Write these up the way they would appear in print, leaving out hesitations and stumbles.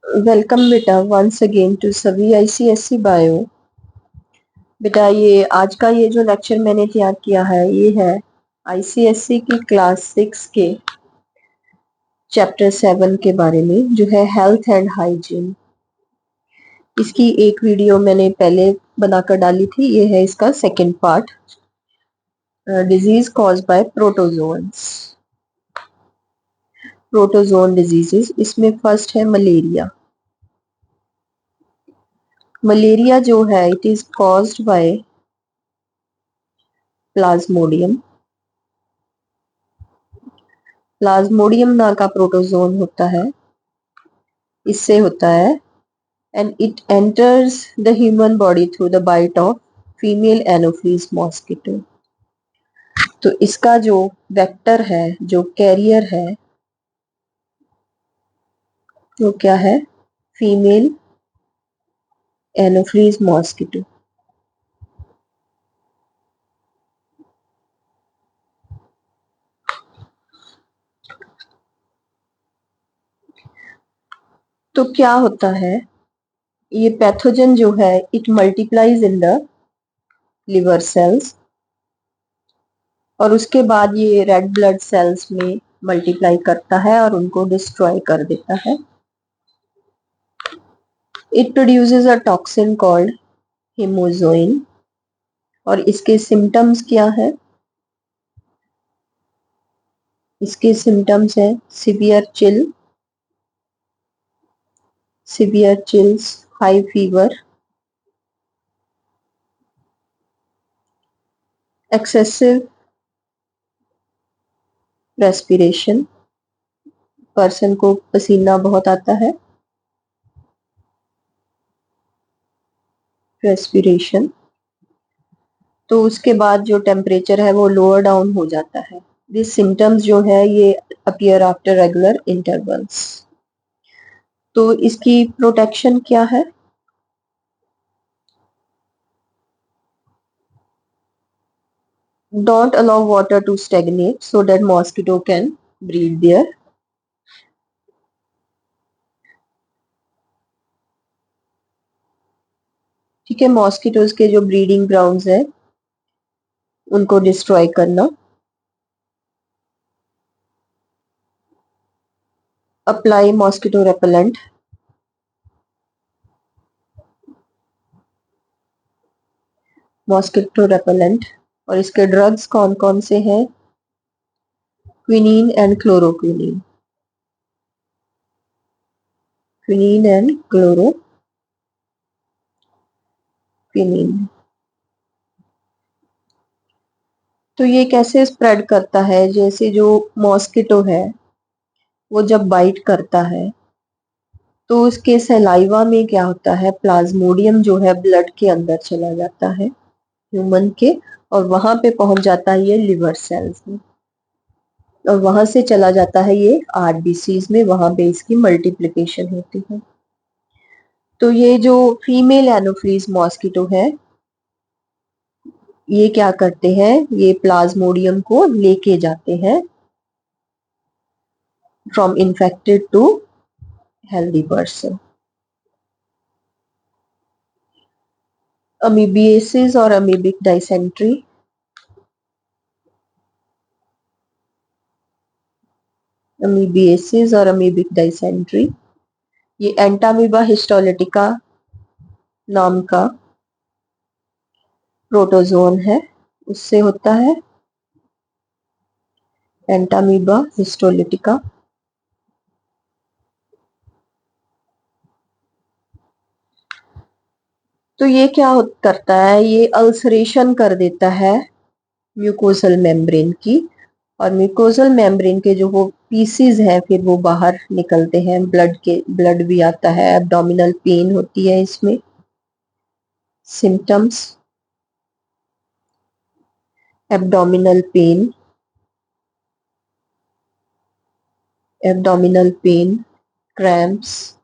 Welcome बेटा once again to सभी ICSE bio. बेटा ये आज का ये जो लेक्चर मैंने तैयार किया है ये है आईसीएसई की क्लास 6 के चैप्टर 7 के बारे में, जो है हेल्थ एंड हाइजीन। इसकी एक वीडियो मैंने पहले बनाकर डाली थी, ये है इसका second part, disease cause by protozoans, protozoan diseases. इसमें फर्स्ट है मलेरिया। मलेरिया जो है it is caused by plasmodium. Plasmodium नाम का प्रोटोजोन होता है, इससे होता है, and it enters the human body through the bite of female anopheles mosquito. तो इसका जो वेक्टर है, जो कैरियर है, वो क्या है? Female anopheles mosquito. तो क्या होता है, ये पैथोजन जो है it multiplies in the liver cells, और उसके बाद ये रेड ब्लड सेल्स में मल्टीप्लाई करता है और उनको डिस्ट्रॉय कर देता है। It produces a toxin called haemozoin, और इसके सिम्टम्स क्या है? इसके सिम्टम्स है severe chills, high fever, excessive respiration, person को पसीना बहुत आता है, रेस्पिरेशन। तो उसके बाद जो टेम्परेचर है वो लोअर डाउन हो जाता है। दिस सिम्टम्स जो है ये अपीयर आफ्टर रेगुलर इंटरवल्स। तो इसकी प्रोटेक्शन क्या है? Don't allow water to stagnate so that mosquito can breed there. ठीक है, मॉस्किटोज के जो ब्रीडिंग ग्राउंड्स है उनको डिस्ट्रॉय करना। Apply mosquito repellent. Mosquito repellent, और इसके ड्रग्स कौन कौन से हैं? Quinine and chloroquine. Quinine and chloroquine. तो ये कैसे स्प्रेड करता है? जैसे जो मॉस्किटो है वो जब बाइट करता है तो उसके सलाइवा में क्या होता है, प्लाज्मोडियम जो है ब्लड के अंदर चला जाता है ह्यूमन के, और वहां पे पहुंच जाता है ये लिवर सेल्स में, और वहां से चला जाता है ये आरबीसीज में, वहां पे इसकी मल्टीप्लिकेशन होती है। तो ये जो फीमेल एनोफिलीज मॉस्किटो है ये क्या करते हैं, ये प्लाज्मोडियम को लेके जाते हैं from infected to healthy person. Amoebiasis और अमीबिक डाइसेंट्री। अमीबिएसिस और अमीबिक डाइसेंट्री ये एंटामीबा हिस्टोलिटिका नाम का प्रोटोजोन है, उससे होता है एंटामीबा हिस्टोलिटिका। तो ये क्या करता है, ये अल्सरेशन कर देता है म्यूकोसल मेम्ब्रेन की, और म्यूकोसल मेम्ब्रेन के जो वो पीसीज हैं फिर वो बाहर निकलते हैं, ब्लड भी आता है, एब्डोमिनल पेन होती है इसमें। सिम्टम्स, एब्डोमिनल पेन, क्रैम्प्स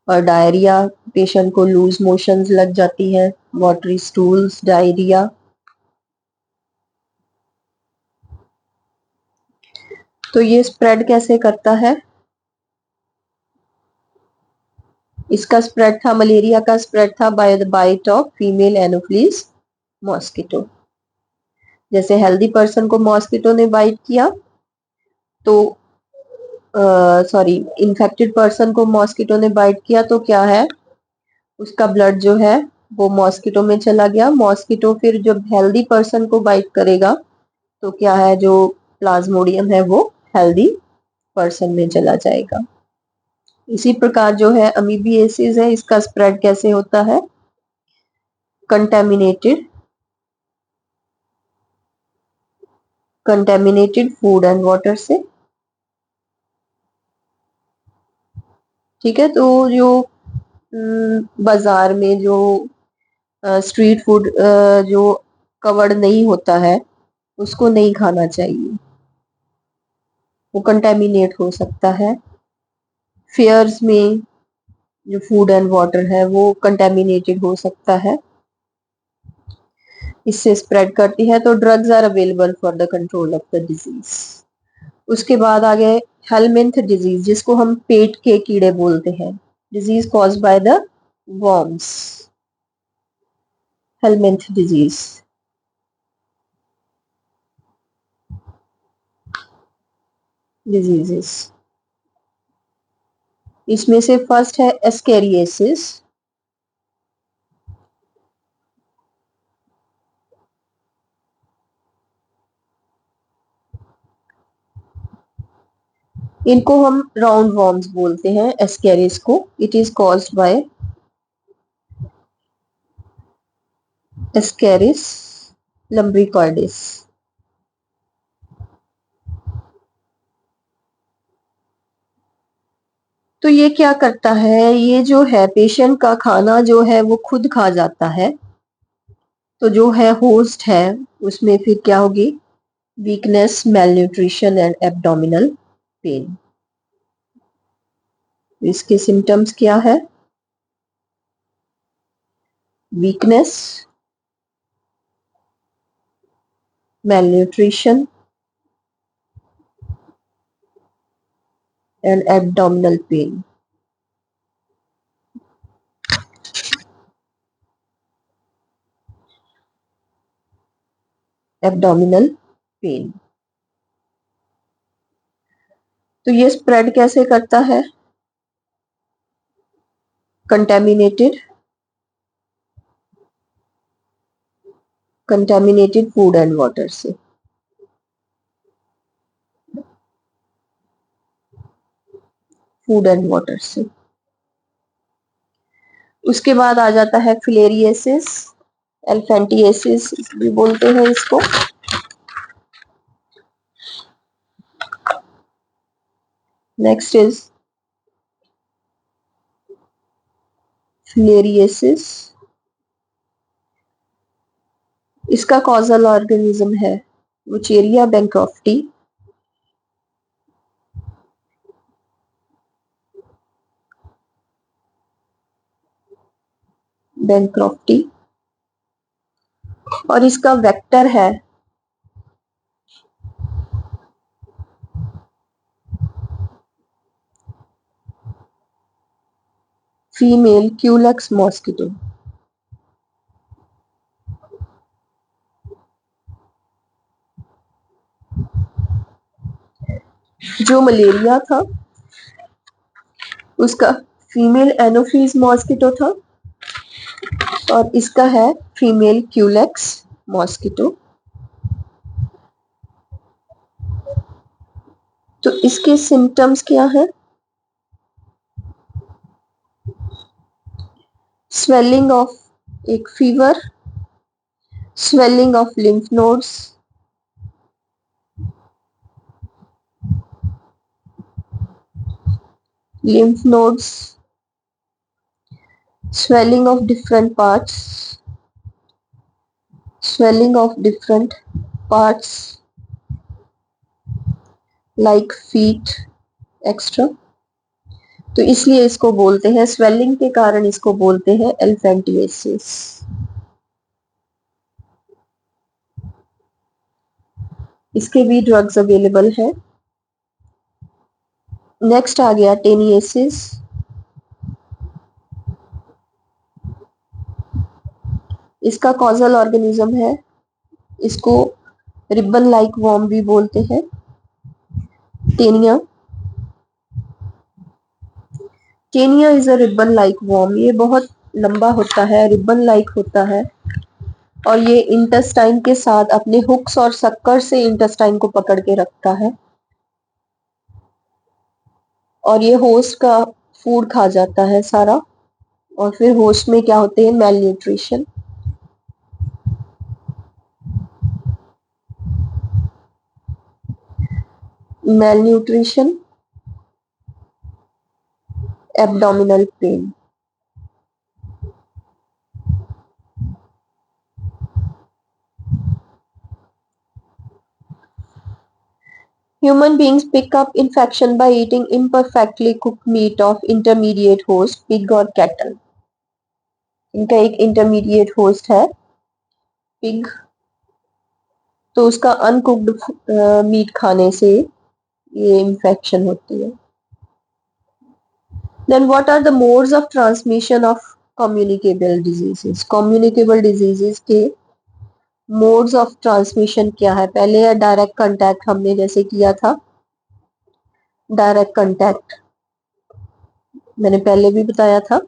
और डायरिया। पेशेंट को लूज मोशंस लग जाती है, वाटरी स्टूल्स, डायरिया। तो ये स्प्रेड कैसे करता है? इसका स्प्रेड था, मलेरिया का स्प्रेड था by the bite of female anopheles mosquito. जैसे हेल्दी पर्सन को मॉस्किटो ने बाइट किया तो सॉरी, इन्फेक्टेड पर्सन को मॉस्किटो ने बाइट किया तो क्या है, उसका ब्लड जो है वो मॉस्किटो में चला गया। मॉस्किटो फिर जब हेल्दी पर्सन को बाइट करेगा तो क्या है, जो प्लाज्मोडियम है वो हेल्दी पर्सन में चला जाएगा। इसी प्रकार जो है अमीबिएसिस है, इसका स्प्रेड कैसे होता है, कंटेमिनेटेड फूड एंड वाटर से। ठीक है, तो जो बाजार में जो स्ट्रीट फूड जो कवर्ड नहीं होता है उसको नहीं खाना चाहिए, वो कंटेमिनेट हो सकता है। फेयर्स में जो फूड एंड वाटर है वो कंटेमिनेटेड हो सकता है, इससे स्प्रेड करती है। तो drugs are available for the control of the disease. उसके बाद आ गए हेलमिंथ डिजीज, जिसको हम पेट के कीड़े बोलते हैं, disease caused by the worms, helminth disease. Diseases, इसमें से फर्स्ट है एस्केरियासिस। इनको हम राउंड वर्म्स बोलते हैं, एस्केरिस को। It is caused by Ascaris lumbricoides. तो ये क्या करता है, ये जो है पेशेंट का खाना जो है वो खुद खा जाता है, तो जो है होस्ट है उसमें फिर क्या होगी, weakness, malnutrition and abdominal pain. इसके सिम्टम्स क्या है, weakness, malnutrition and abdominal pain. Abdominal pain. तो ये स्प्रेड कैसे करता है, कंटेमिनेटेड फूड एंड वाटर से। फूड एंड वाटर से। उसके बाद आ जाता है फिलेरियसिस, एल्फेंटिएसिस भी बोलते हैं इसको। Next is filariasis. इसका कॉजल ऑर्गेनिज्म है वुचेरिया बैंक्रॉफ्टी। बैंक्रॉफ्टी। और इसका वेक्टर है फीमेल क्यूलेक्स मॉस्किटो। जो मलेरिया था उसका फीमेल एनोफिलीज मॉस्किटो था और इसका है फीमेल क्यूलेक्स मॉस्किटो। तो इसके सिम्टम्स क्या है, स्वेलिंग ऑफ, एक fever, swelling of lymph nodes, lymph nodes, swelling of different parts, swelling of different parts like feet extra. तो इसलिए इसको बोलते हैं, स्वेलिंग के कारण इसको बोलते हैं एल्फेंटिएसिस। इसके भी ड्रग्स अवेलेबल है। नेक्स्ट आ गया टेनिएसिस। इसका कॉजल ऑर्गेनिज्म है, इसको रिबन लाइक वॉर्म भी बोलते हैं, taenia. Taenia is a ribbon like worm, ये बहुत लंबा होता है, रिबन लाइक होता है, और ये इंटेस्टाइन के साथ अपने हुक्स और सक्कर से इंटेस्टाइन को पकड़ के रखता है, और ये होस्ट का फूड खा जाता है सारा, और फिर होस्ट में क्या होते हैं, mail nutrition. Mail nutrition, abdominal pain. Human beings pick up infection by eating imperfectly cooked meat of intermediate host, pig और cattle। इनका एक इंटरमीडिएट होस्ट है पिग, तो उसका अनकुक्ड मीट खाने से ये इन्फेक्शन होती है। Then what are the modes of transmission of communicable diseases? Communicable diseases के modes of transmission क्या है? पहले है डायरेक्ट कांटेक्ट, हमने जैसे किया था डायरेक्ट कांटेक्ट, मैंने पहले भी बताया था।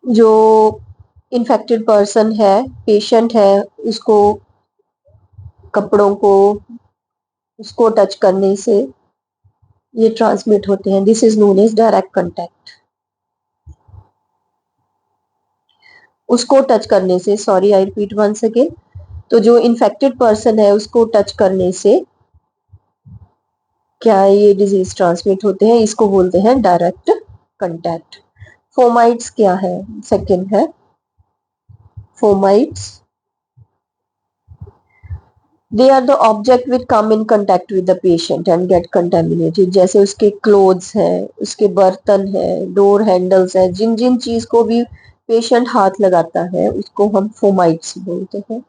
जो इन्फेक्टेड पर्सन है, पेशेंट है, उसको कपड़ों को उसको टच करने से ये ट्रांसमिट होते हैं। This is known as direct contact. उसको टच करने से, sorry I repeat once again, तो जो इन्फेक्टेड पर्सन है उसको टच करने से क्या ये डिजीज ट्रांसमिट होते हैं, इसको बोलते हैं डायरेक्ट कांटेक्ट। फोमाइट्स क्या है? सेकंड है fomites, they are the object which come in contact with the patient and get contaminated। जैसे उसके क्लोथ्स हैं, उसके बर्तन हैं, डोर हैंडल्स हैं, जिन जिन चीज को भी पेशेंट हाथ लगाता है उसको हम फोमाइट्स बोलते हैं।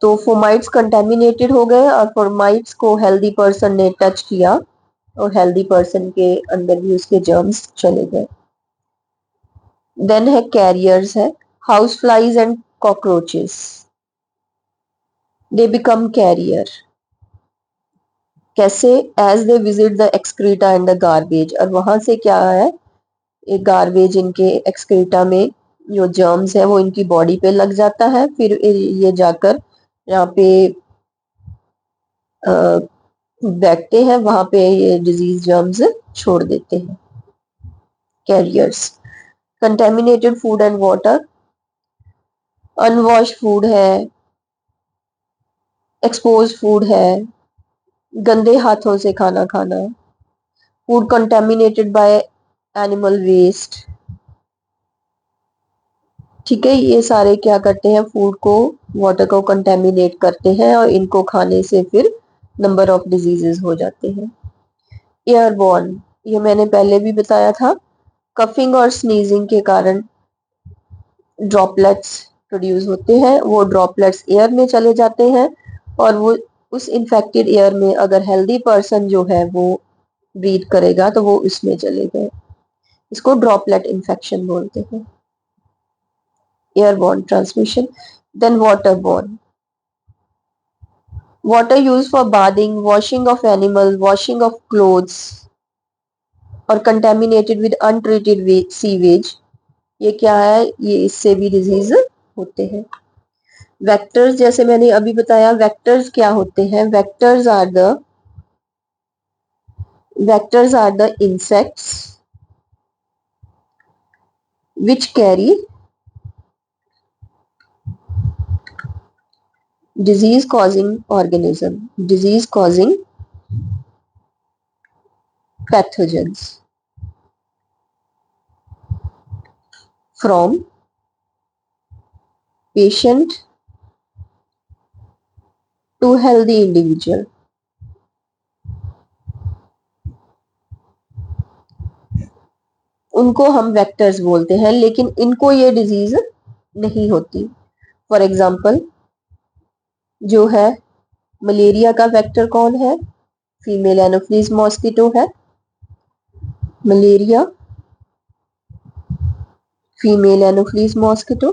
तो फोमाइट्स कंटेमिनेटेड हो गए, और फोमाइट्स को हेल्दी पर्सन ने टच किया और हेल्दी पर्सन के अंदर भी उसके जर्म्स चले गए। देन है कैरियर्स, है house flies and cockroaches, they become carrier. कैसे? As they visit the excreta and the garbage, और वहां से क्या है, एक गार्बेज इनके एक्सक्रीटा में जो जर्म्स है वो इनकी बॉडी पे लग जाता है, फिर ये जाकर यहाँ पे बैठते हैं, वहां पे ये डिजीज जर्म्स छोड़ देते हैं, carriers. Contaminated food and water, unwash food है, एक्सपोज फूड है, गंदे हाथों से खाना खाना, food contaminated by animal waste. ठीक है, ये सारे क्या करते हैं, फूड को, वाटर को कंटेमिनेट करते हैं, और इनको खाने से फिर नंबर ऑफ डिजीजेस हो जाते हैं। एयरबॉर्न, ये मैंने पहले भी बताया था, कफिंग और स्नीजिंग के कारण ड्रॉपलेट्स प्रोड्यूस होते हैं, वो ड्रॉपलेट्स एयर में चले जाते हैं, और वो उस इन्फेक्टेड एयर में अगर हेल्दी पर्सन जो है वो ब्रीथ करेगा तो वो उसमें चले गए, इसको ड्रॉपलेट इन्फेक्शन बोलते हैं, airborne transmission. Then waterborne, water used for bathing, washing of animal, washing of clothes, और contaminated with untreated sewage, ये क्या है, ये इससे भी डिजीज होते हैं। वेक्टर्स, जैसे मैंने अभी बताया, वेक्टर्स क्या होते हैं, vectors are the insects which carry disease causing organism, disease causing pathogens from patient to healthy individual। उनको हम वेक्टर्स बोलते हैं, लेकिन इनको ये डिजीज नहीं होती। फॉर एग्जाम्पल जो है मलेरिया का वेक्टर कौन है, फीमेल एनोफ्लीज मॉस्किटो है। Malaria Female Anopheles mosquito.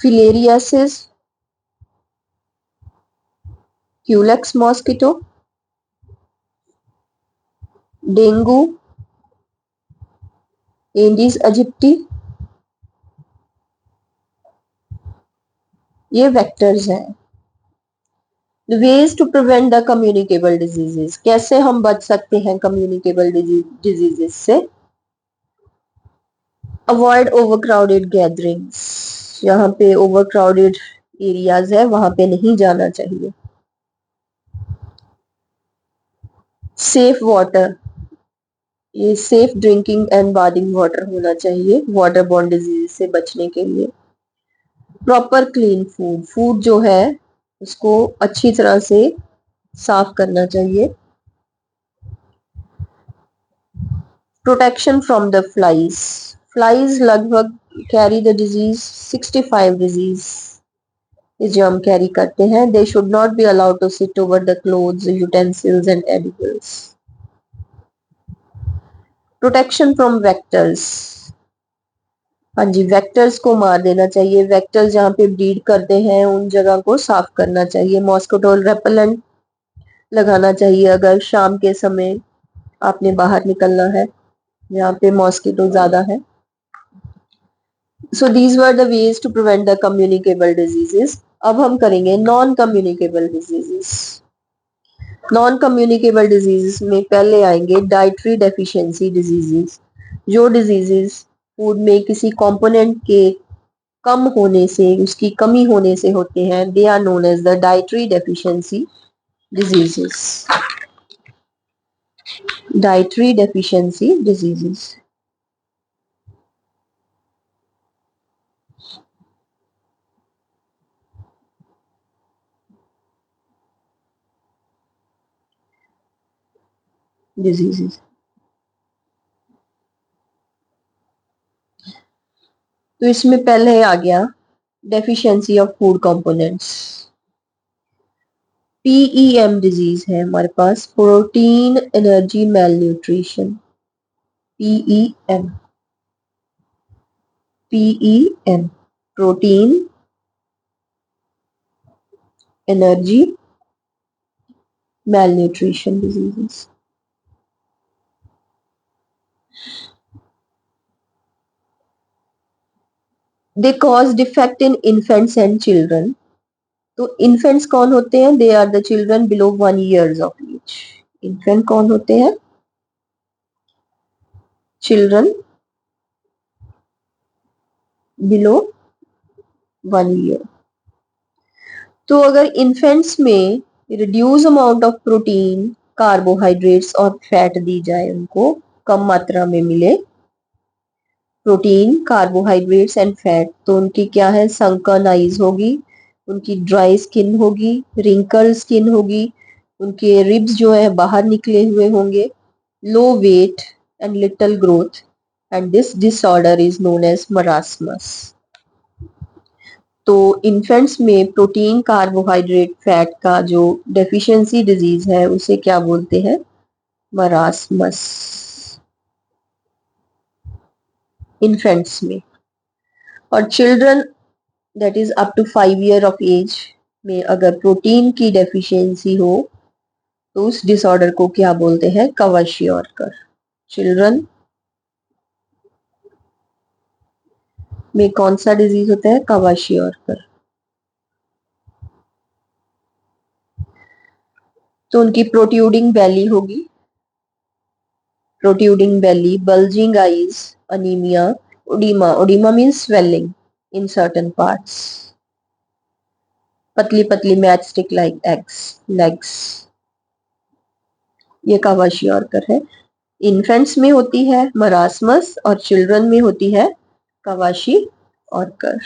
Filariasis, Culex mosquito. Dengue, Aedes aegypti. ये वेक्टर्स हैं. The ways to prevent the communicable diseases. कैसे हम बच सकते हैं communicable diseases से? Avoid overcrowded gatherings. यहाँ पे overcrowded areas है, वहां पे नहीं जाना चाहिए. Safe water. ये safe drinking and bathing water होना चाहिए waterborne disease से बचने के लिए. Proper clean food. Food जो है उसको अच्छी तरह से साफ करना चाहिए. Protection from the flies. Flies लगभग carry the disease 65 disease जो हम कैरी करते हैं. They should not be allowed to sit over the clothes, utensils and edibles. Protection from vectors. हाँ जी, वेक्टर्स को मार देना चाहिए. वेक्टर्स जहाँ पे ब्रीड करते हैं उन जगह को साफ करना चाहिए. मॉस्किटो रेपेलेंट लगाना चाहिए अगर शाम के समय आपने बाहर निकलना है जहाँ पे मॉस्किटो ज्यादा है. So these were the ways to prevent the communicable diseases. अब हम करेंगे non communicable diseases. Non communicable diseases में पहले आएंगे डाइटरी डेफिशिएंसी डिजीजेस. जो डिजीजेस फूड में किसी कंपोनेंट के कम होने से, उसकी कमी होने से होते हैं, they are known as the dietary deficiency diseases. Dietary deficiency diseases. Diseases तो इसमें पहले आ गया deficiency of food components. PEM disease है हमारे पास, protein energy malnutrition. PEM. PEM, protein energy malnutrition diseases. They cause defect in infants and children. तो infants कौन होते हैं? They are the children below 1 years of age. Infant कौन होते हैं? Children below 1 year. तो अगर इन्फेंट्स में reduce amount of protein, carbohydrates और फैट दी जाए, उनको कम मात्रा में मिले प्रोटीन, कार्बोहाइड्रेट्स एंड फैट, तो उनकी क्या है? संकन आईज होगी, उनकी ड्राई स्किन होगी, रिंकल स्किन होगी, उनके रिब्स जो है बाहर निकले हुए होंगे, low weight and little growth, and this disorder is known as marasmus. तो इन्फेंट्स में प्रोटीन, कार्बोहाइड्रेट, फैट का जो डेफिशिएंसी डिजीज है उसे क्या बोलते हैं? मरास्मस. इन्फेंट्स में. और children that is up to 5 year of age में अगर प्रोटीन की डेफिशिएंसी हो तो उस डिसऑर्डर को क्या बोलते हैं? क्वाशियोर्कर. चिल्ड्रन में कौन सा डिजीज होता है? क्वाशियोर्कर. तो उनकी प्रोट्यूडिंग बेली होगी, protruding belly, bulging eyes, anaemia, oedema. Oedema means swelling in certain parts. पतली पतली match stick like eggs legs. ये क्वाशियोर्कर है. इन्फेंट्स में होती है मरास्मस और चिल्ड्रन में होती है क्वाशियोर्कर.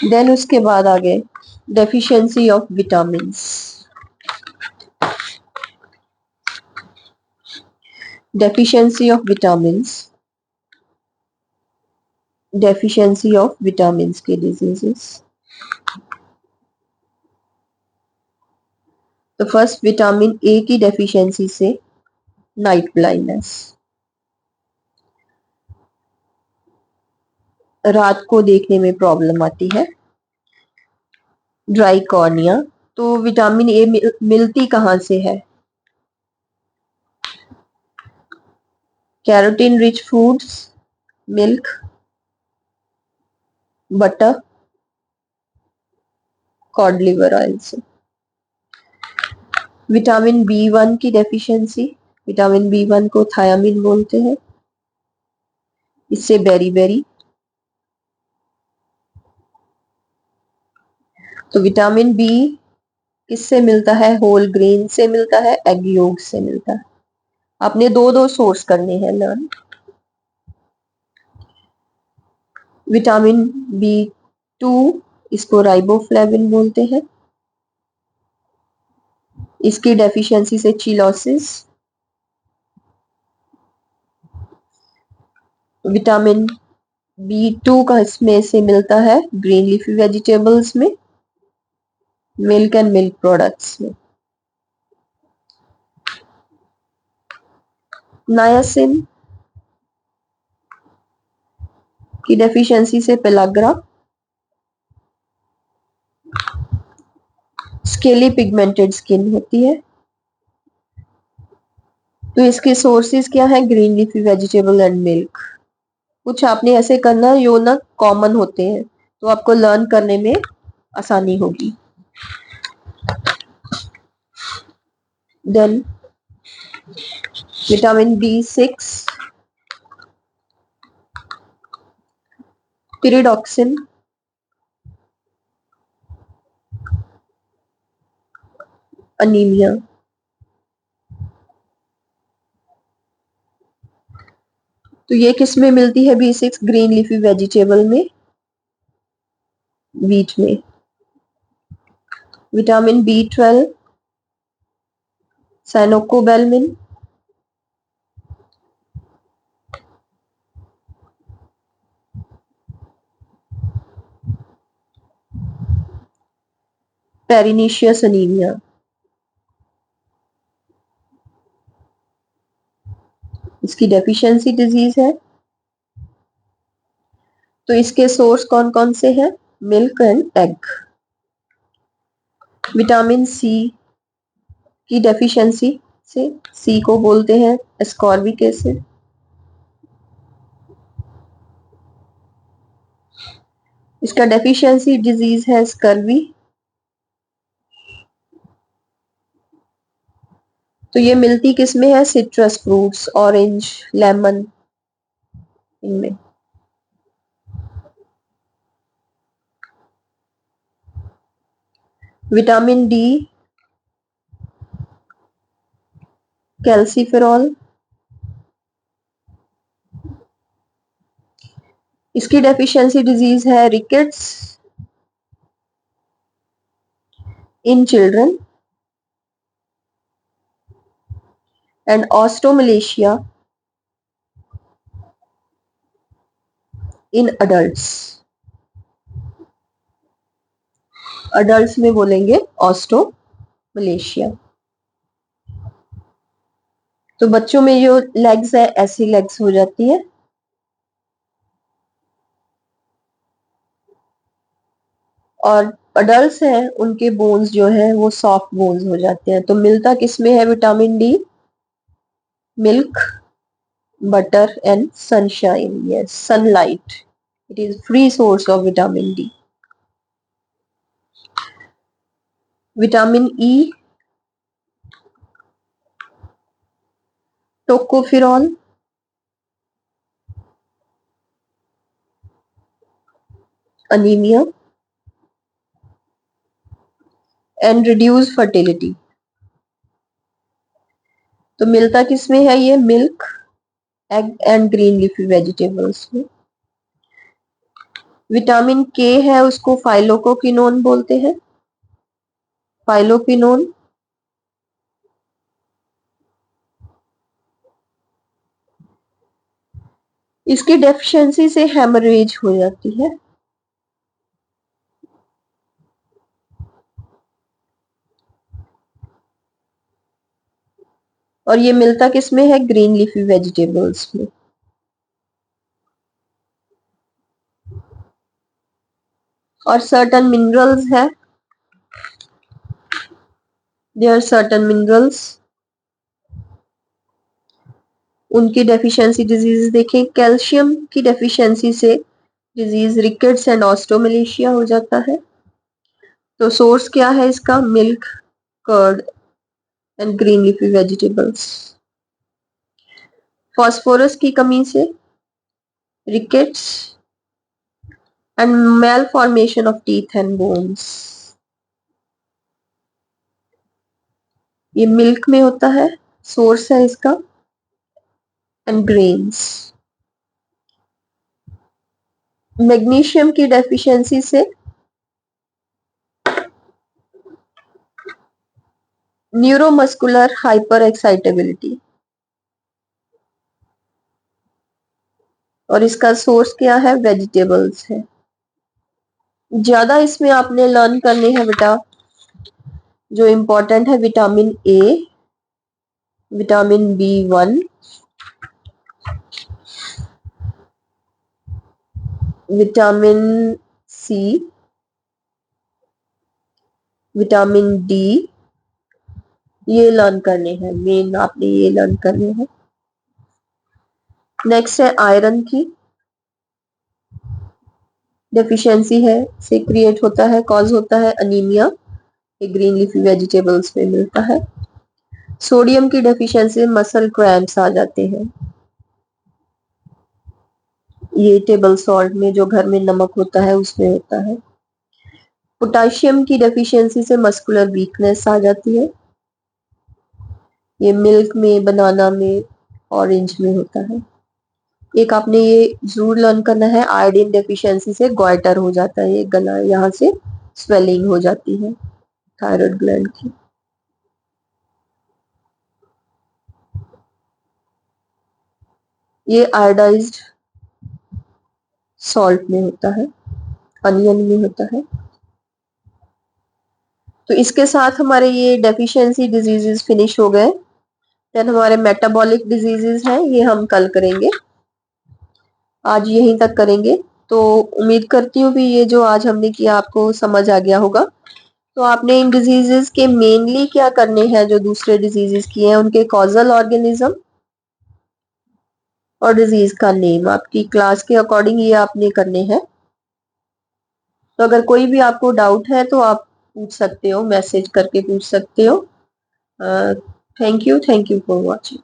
देन उसके बाद आगे deficiency of vitamins. Deficiency of vitamins. Deficiency of vitamins के डिजीजेस. तो फर्स्ट, विटामिन ए की डेफिशिएंसी से नाइट ब्लाइंडनेस, रात को देखने में प्रॉब्लम आती है। ड्राई कॉर्निया, तो विटामिन ए मिलती कहाँ से है? Carotene rich foods, milk, butter, cod liver oil से। विटामिन बी1 की डेफिशिएंसी, विटामिन बी1 को थायामीन बोलते हैं, इससे बेरी। तो विटामिन बी किससे मिलता है? होल ग्रेन से मिलता है, एग योग से मिलता है। आपने दो दो सोर्स करने हैं लर्न। विटामिन बी2, इसको राइबोफ्लेविन बोलते हैं, इसकी डेफिशिएंसी से चिलोसिस। विटामिन बी2 का इसमें से मिलता है ग्रीन लीफी वेजिटेबल्स में, मिल्क एंड मिल्क प्रोडक्ट्स में। नायासिन की डेफिशिएंसी से पेलाग्रा, स्केली पिगमेंटेड स्किन होती है। तो इसके सोर्सेज क्या है? Green leafy vegetable and milk. कुछ आपने ऐसे करना जो ना कॉमन होते हैं, तो आपको लर्न करने में आसानी होगी। देन विटामिन बी6, pyridoxine, अनीमिया। तो ये किस में मिलती है? बी6 ग्रीन लीफी वेजिटेबल में, व्हीट में। विटामिन बी12, साइनोकोबैलमिन, पेरिनीशियस अनीमिया। इसकी डेफिशिएंसी डिजीज है। तो इसके सोर्स कौन कौन से हैं? Milk and egg. Vitamin C की डेफिशिएंसी से, सी को बोलते हैं एस्कॉर्बिक एसिड। इसका डेफिशिएंसी डिजीज है स्कर्वी। तो ये मिलती किस में है? सिट्रस फ्रूट्स, ऑरेंज, लेमन, इनमें। Vitamin D, calciferol. इसकी डेफिशिएंसी डिजीज है rickets in children and osteomalacia in adults. Adults में बोलेंगे ऑस्टोमलेशिया। तो बच्चों में जो लेग्स है ऐसी लेग्स हो जाती है, और अडल्ट्स हैं उनके बोन्स जो है वो सॉफ्ट बोन्स हो जाते हैं। तो मिलता किसमें है vitamin D? Milk, butter and sunshine, yes, sunlight. It is free source of vitamin D. Vitamin E, टोकोफिरॉल, anaemia and reduce fertility. तो मिलता किसमें है ये? Milk, egg and green leafy vegetables में। विटामिन के है, उसको फाइलोकोकिनोन बोलते हैं, फाइलोक्विनोन। इसकी डेफिशिएंसी से हेमरेज हो जाती है। और ये मिलता किसमें है? ग्रीन लीफी वेजिटेबल्स में। और सर्टन मिनरल्स है, देयर सर्टन मिनरल्स, उनकी डेफिशिएंसी डिजीज देखें। कैल्शियम की डेफिशिएंसी से डिजीज रिकेट्स एंड ऑस्टोमेलेशिया हो जाता है। तो सोर्स क्या है इसका? Milk, curd and green leafy vegetables. Phosphorus की कमी से rickets and malformation of teeth and bones. ये मिल्क में होता है, सोर्स है इसका, एंड ग्रेन्स। मैग्नीशियम की डेफिशिएंसी से न्यूरोमस्कुलर हाइपर एक्साइटेबिलिटी, और इसका सोर्स क्या है? वेजिटेबल्स है। ज्यादा इसमें आपने लर्न करने हैं बेटा जो इम्पोर्टेंट है, vitamin A, vitamin B1, vitamin C, vitamin D, ये लर्न करने हैं, मेन आपने ये लर्न करने हैं। नेक्स्ट है आयरन की डेफिशिएंसी है से क्रिएट होता है, कॉज होता है अनीमिया, ये ग्रीन लीफी वेजिटेबल्स में मिलता है। सोडियम की डेफिशिएंसी मसल क्रैम्प्स आ जाते हैं, ये टेबल सॉल्ट में जो घर में नमक होता है उसमें होता है। पोटाशियम की डेफिशिएंसी से मस्कुलर वीकनेस आ जाती है, ये मिल्क में, बनाना में, ऑरेंज में होता है। एक आपने ये जरूर लर्न करना है, आयोडीन डेफिशिएंसी से गॉइटर हो जाता है, ये गला यहाँ से स्वेलिंग हो जाती है थायराइड ग्लैंड की। ये आयोडाइज्ड सॉल्ट में होता है, अनियन में होता है। तो इसके साथ हमारे ये डेफिशिएंसी डिजीजेस फिनिश हो गए। देन हमारे मेटाबॉलिक डिजीजेस हैं, ये हम कल करेंगे, आज यहीं तक करेंगे। तो उम्मीद करती हूँ कि ये जो आज हमने किया आपको समझ आ गया होगा। तो आपने इन डिजीजेस के मेनली क्या करने हैं, जो दूसरे डिजीजेस किए हैं उनके कॉजल ऑर्गेनिज्म और डिजीज का नेम, आपकी क्लास के अकॉर्डिंग ये आपने करने हैं। तो अगर कोई भी आपको डाउट है तो आप पूछ सकते हो, मैसेज करके पूछ सकते हो। Thank you for watching.